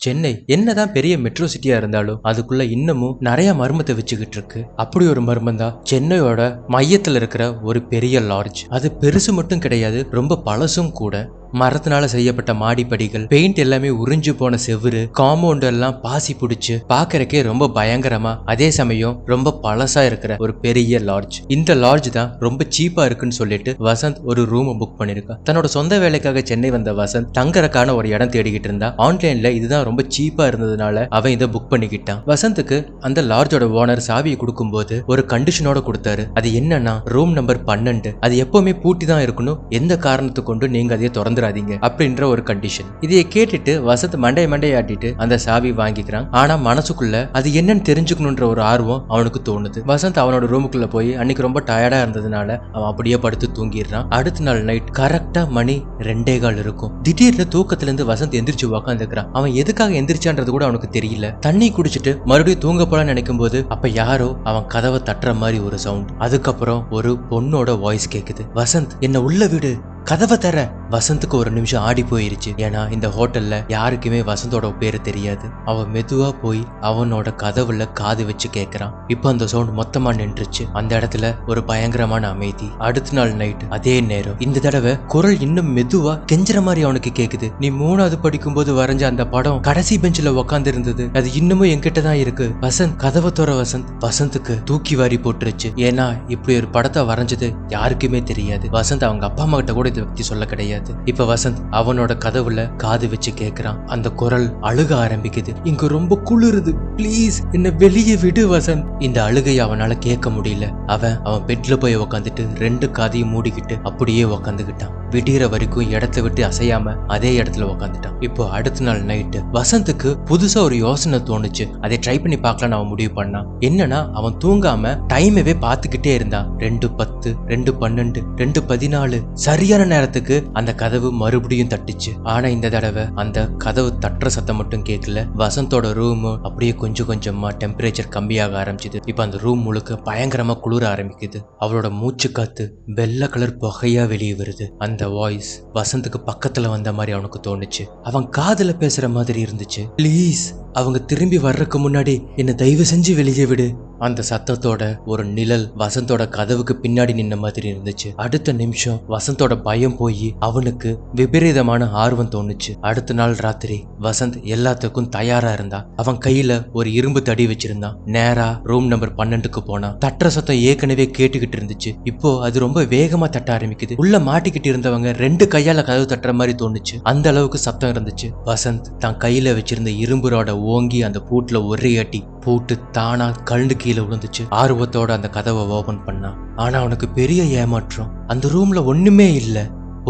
சென்னை என்னதான் பெரிய மெட்ரோ சிட்டியா இருந்தாலும் அதுக்குள்ள இன்னமும் நிறைய மர்மத்தை வச்சுக்கிட்டு இருக்கு. அப்படி ஒரு மர்மம் தான் சென்னையோட மையத்துல இருக்கிற ஒரு பெரிய லாட்ஜ். அது பெருசு மட்டும் கிடையாது, ரொம்ப பழசும் கூட. மரத்தினால செய்யப்பட்ட மாடிப்படிகள், பெயிண்ட் எல்லாமே உறிஞ்சு போன செவுரு, காம்பவுண்ட் எல்லாம் பாசி பிடிச்சு பாக்குறக்கே ரொம்ப பயங்கரமா, அதே சமயம் ரொம்ப பழசா இருக்கிற ஒரு பெரிய லாட்ஜ். இந்த லாட்ஜ் தான் ரொம்ப சீப்பா இருக்குன்னு சொல்லிட்டு வசந்த் ஒரு ரூம் புக் பண்ணிருக்கான். தன்னோட சொந்த வேலைக்காக சென்னை வந்த வசந்த் தங்கறக்கான ஒரு இடம் தேடிக்கிட்டு இருந்தா. ஆன்லைன்ல இதுதான் ரொம்ப சீப்பா இருந்ததுனால அவன் இதை புக் பண்ணிக்கிட்டான். வசந்துக்கு அந்த லாட்ஜோட ஓனர் சாவியை கொடுக்கும்போது ஒரு கண்டிஷனோட கொடுத்தாரு. அது என்னன்னா, ரூம் நம்பர் 12 அது எப்பவுமே பூட்டி தான் இருக்கணும், எந்த காரணத்தை கொண்டு நீங்க அதையே திறந்துடாதீங்க அப்படின்ற ஒரு கண்டிஷன். இதையை கேட்டுட்டு வசந்த் மண்டையாட்டிட்டு அந்த சாவி வாங்கிக்கிறான். ஆனா மனசுக்குள்ள அது என்னன்னு தெரிஞ்சுக்கணும்ன்ற ஒரு ஆர்வம் அவனுக்கு தோணுது. வசந்த் அவனோட ரூமுக்குள்ள போய் அன்னைக்கு ரொம்ப டயர்டா இருந்ததுனால அவன் அப்படியே படுத்து தூங்கிடுறான். அடுத்த நாள் நைட் கரெக்டா மணி 2:15 இருக்கும். திடீர்னு தூக்கத்துல இருந்து வசந்த் எந்திரிச்சு உக்காந்துக்கிறான். அவன் எதுக்காக எந்திரிச்சான்றது கூட அவனுக்கு தெரியல. தண்ணி குடிச்சிட்டு மறுபடியும் தூங்க போல நினைக்கும் போது அப்ப யாரோ அவன் கதவை தட்டுற மாதிரி ஒரு சவுண்ட். அதுக்கப்புறம் ஒரு பொண்ணோட வாய்ஸ் கேக்குது. வசந்த், என்ன உள்ள விடு, கதவை தர. வசந்துக்கு ஒரு நிமிஷம் ஆடி போயிருச்சு. ஏன்னா இந்த ஹோட்டல்ல யாருக்குமே வசந்தோட பேரு தெரியாது. அவன் மெதுவா போய் அவனோட கதவுல காது வச்சு கேக்குறான். இப்ப அந்த சவுண்ட் மொத்தமா நின்றுச்சு. அந்த இடத்துல ஒரு பயங்கரமான அமைதி. அடுத்த நாள் நைட் அதே நேரம் இந்த தடவை குரல் இன்னும் மெதுவா கெஞ்சுற மாதிரி அவனுக்கு கேக்குது. நீ 3வது படிக்கும் போது வரைஞ்ச அந்த படம் கடைசி பெஞ்சில உக்காந்து இருந்தது, அது இன்னமும் என்கிட்ட தான் இருக்கு. வசந்த், கதவை தோற வசந்த். வசந்துக்கு தூக்கி வாரி போட்டுருச்சு. ஏன்னா இப்படி ஒரு படத்தை வரைஞ்சது யாருக்குமே தெரியாது. வசந்த் அவங்க அப்பா அம்மா கிட்ட கூட இதை பத்தி சொல்ல கிடையாது. இப்ப வசந்த் அவனோட கதவுல காது வச்சு கேக்குறான். அந்த குரல் அழுக ஆரம்பிக்குது. இங்க ரொம்ப குளிருது, பிளீஸ் என்ன வெளியே விடு வசந்த். இந்த அழுகையை அவனால கேட்க முடியல. அவன் பெட்ல போய் உக்காந்துட்டு 2 காதையும் மூடிக்கிட்டு அப்படியே உக்காந்துக்கிட்டான். விடிகிற வரைக்கும் இடத்த விட்டு அசையாம அதே இடத்துல உக்காந்துட்டான். இப்போ அடுத்த நாள் நைட்டு வசந்துக்கு புதுசா ஒரு யோசனை தோணுச்சு. அதை ட்ரை பண்ணி பார்க்கலான்னு அவன் முடிவு பண்ணான். என்னன்னா, அவன் தூங்காம டைமவே பார்த்துக்கிட்டே இருந்தான். 2:10, 2:12, 2:14 சரியான நேரத்துக்கு அந்த கதவு மறுபடியும் தட்டுச்சு. ஆனா இந்த தடவை அந்த கதவு தட்டுற சத்தம் மட்டும் கேட்கல. வசந்தோட ரூம் அப்படியே கொஞ்சம் கொஞ்சமா டெம்பரேச்சர் கம்மியாக ஆரம்பிச்சுது. இப்ப அந்த ரூம் முழுக்க பயங்கரமா குளிர ஆரம்பிக்குது. அவளோட மூச்சு காத்து வெள்ளை கலர் புகையா வெளியே வருது. அந்த வாய்ஸ் வசந்துக்கு பக்கத்துல வந்த மாதிரி அவனுக்கு தோணுச்சு. அவன் காதுல பேசுற மாதிரி இருந்துச்சு. ப்ளீஸ், அவங்க திரும்பி வர்றதுக்கு முன்னாடி என்ன தயவு செஞ்சு வெளியே விடு. அந்த சத்தத்தோட ஒரு நிழல் வசந்தோட கதவுக்கு பின்னாடி நின்ன மாதிரி இருந்துச்சு. அடுத்த நிமிஷம் வசந்தோட பயம் போய் அவனுக்கு விபரீதமான ஆர்வம் தோணுச்சு. அடுத்த நாள் ராத்திரி வசந்த் எல்லாத்துக்கும் தயாரா இருந்தான். அவன் கையில ஒரு இரும்பு தடி வச்சிருந்தான். நேரா ரூம் நம்பர் 12க்கு போனான். தட்டுற சத்தம் ஏற்கனவே கேட்டுக்கிட்டு இருந்துச்சு. இப்போ அது ரொம்ப வேகமா தட்ட ஆரம்பிக்குது. உள்ள மாட்டிக்கிட்டு இருந்தவங்க 2 கையால கதவு தட்டுற மாதிரி தோணுச்சு. அந்த அளவுக்கு சத்தம் இருந்துச்சு. வசந்த் தன் கையில வச்சிருந்த இரும்பு ராட ஓங்கி அந்த பூட்டுல ஒரே அடி பூட்டு தானா கழுந்து கீழே விழுந்துச்சு. ஆர்வத்தோட அந்த கதவை ஓபன் பண்ணான். ஆனா அவனுக்கு பெரிய ஏமாற்றம். அந்த ரூம்ல ஒண்ணுமே இல்ல.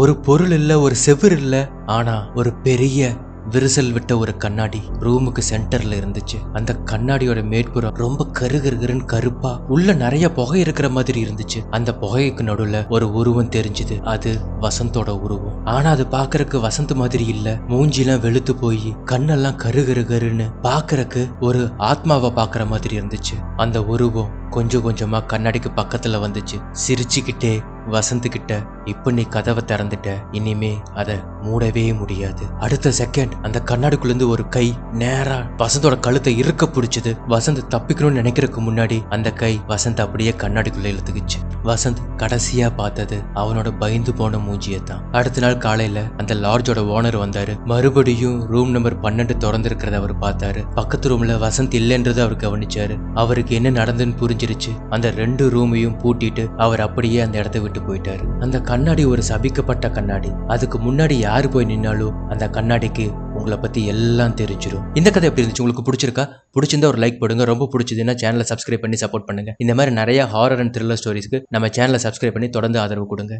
ஒரு பொருள் இல்ல, ஒரு செவுரு இல்ல. ஆனா ஒரு பெரிய விரிசல் விட்ட ஒரு கண்ணாடி ரூமுக்கு சென்டர்ல இருந்துச்சு. அந்த கண்ணாடியோட மேற்புறம் ரொம்ப கருகருன்னு கருப்பா உள்ள நிறைய புகை இருக்கிற மாதிரி இருந்துச்சு. அந்த புகைக்கு நடுவுல ஒரு உருவம் தெரிஞ்சுது. அது வசந்தோட உருவம். ஆனா அது பாக்குறதுக்கு வசந்த் மாதிரி இல்ல. மூஞ்சிலாம் வெளுத்து போய் கண்ணெல்லாம் கருன்னு பாக்குறதுக்கு ஒரு ஆத்மாவை பாக்குற மாதிரி இருந்துச்சு. அந்த உருவம் கொஞ்சம் கொஞ்சமா கண்ணாடிக்கு பக்கத்துல வந்துச்சு. சிரிச்சுக்கிட்டே வசந்த் கிட்ட, இப்ப நீ கதவை திறந்துட்ட, இனிமே அதை மூடவே முடியாது. அடுத்த செகண்ட் அந்த கண்ணாடிக்குள்ள இருந்து ஒரு கை நேரா வசந்தோட கழுத்தை இறுக்க பிடிச்சது. வசந்த் தப்பிக்கணும்னு நினைக்கிறதுக்கு முன்னாடி அந்த கை வசந்த் அப்படியே கண்ணாடிக்குள்ள இழுத்துக்குச்சு. வசந்த் கடைசியா பார்த்தது அவனோட பயந்து போன மூஞ்சியை தான். அடுத்த நாள் காலையில அந்த லாட்ஜோட ஓனர் வந்தாரு. மறுபடியும் ரூம் நம்பர் 12 திறந்திருக்கிறத அவர் பார்த்தாரு. பக்கத்து ரூம்ல வசந்த் இல்லைன்றது அவர் கவனிச்சாரு. அவருக்கு என்ன நடந்துன்னு புரிஞ்சிருச்சு. அந்த 2 ரூமையும் பூட்டிட்டு அவர் அப்படியே அந்த இடத்த விட்டு போயிட்டாரு. அந்த கண்ணாடி ஒரு சபிக்கப்பட்ட கண்ணாடி. அதுக்கு முன்னாடி யாரு போய் நின்னாலும் அந்த கண்ணாடிக்கு உங்களை பத்தி எல்லாம் தெரிஞ்சிடும். இந்த கதை எப்படி இருந்துச்சு? உங்களுக்கு பிடிச்சிருக்கா? பிடிச்சிருந்தா ஒரு லைக் போடுங்க. ரொம்ப பிடிச்சதுன்னா சேனலை சப்ஸ்கிரைப் பண்ணி சப்போர்ட் பண்ணுங்க. இந்த மாதிரி நிறைய ஹாரர் அண்ட் த்ரில்லர் ஸ்டோரிஸ்க்கு நம்ம சேனலை சப்ஸ்கிரைப் பண்ணி தொடர்ந்து ஆதரவு கொடுங்க.